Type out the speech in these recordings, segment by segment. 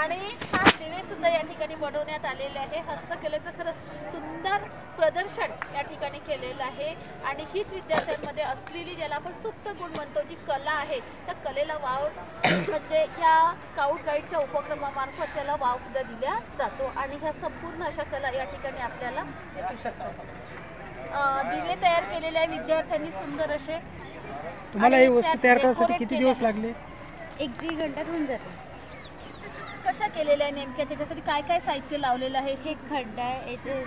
आणि खास दिवे सुद्धा या ठिकाणी बनवण्यात आलेले आहे। हस्तकलेचं खरं सुंदर प्रदर्शन या ठिकाणी केलेलं आहे आणि हीच विद्यार्थ्यांमध्ये असलेली ज्याला आपण सुप्त गुण म्हणतो जी कला आहे त्या कलेला वाव म्हणजे या स्काउट गाईडच्या उपक्रमामार्फत त्याला वाव सुद्धा दिला जातो आणि ह्या संपूर्ण अशा कला या ठिकाणी आपल्याला दिसू शकतात। दिवे तयार केलेले आहे विद्यार्थ्यांनी सुंदर असे। तुम्हाला ही वस्तू तयार करण्यासाठी किती दिवस लागले? 1-1.5 घंट्यात होऊन जाते। कशा केलेल्या आहे नेमक्या, त्याच्यासाठी काय काय साहित्य लावलेलं आहे? एक खड्डा आहे, इथे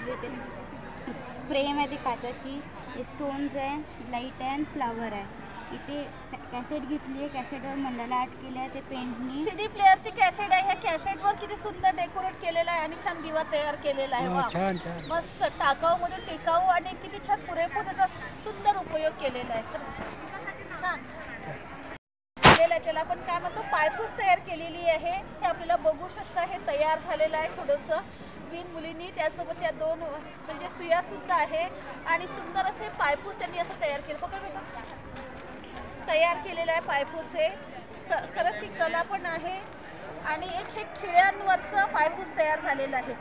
फ्रेम आहे ती काचाची, स्टोन्स आहे, लाईट आहे, फ्लावर आहे। इथे कॅसेट घेतली आहे, कॅसेटवर मंडाला आर्ट केलं आहे ते पेंटनी। सीडी प्लेअरची कॅसेट आहे, ह्या कॅसेटवर किती सुंदर डेकोरेट केलेलं आहे आणि छान दिवा तयार केलेला आहे। वा छान छान, मस्त टाकाऊमधून टिकाऊ आणि किती छान पुरेपूर त्याचा सुंदर उपयोग केलेला आहे। छान त्याला आपण काय म्हणतो पायपूस तयार केलेली आहे, हे आपल्याला बघू शकता। हे तयार झालेलं आहे थोडंसं विण मुलींनी, त्यासोबत त्या दोन म्हणजे सुया सुद्धा आहे आणि सुंदर असे पायपूस त्यांनी असं तयार केलं। तयार केलेलं आहे पायपूस। हे खरंच ही कला पण आहे आणि एक हे खिळ्यांवरचं पायपूस तयार झालेलं आहे।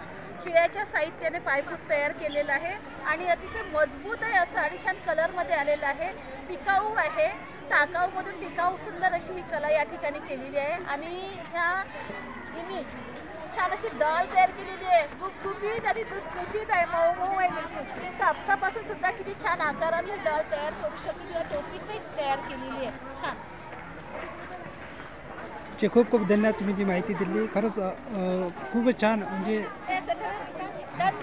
खिळ्याच्या साहित्याने पायपूस तयार केलेला आहे आणि अतिशय मजबूत आहे असं आणि छान कलरमध्ये आलेलं आहे। टिकाऊ आहे, टाकाऊमधून टिकाऊ सुंदर अशी ही कला या ठिकाणी केलेली आहे आणि ह्या हिने छान अशी डॉल तयार केलेली आहे, गुपगुपीत आणि लुसलुशीत आहे, मऊ मऊ आहे बिलकुल। कापसापासून सुद्धा किती छान आकाराने डॉल तयार करू शकते, या टोपीसहित तयार केलेली आहे। छान, खूप खूप धन्यवाद, तुम्ही जी माहिती दिली खरंच खूपच छान। म्हणजे हे सगळं छान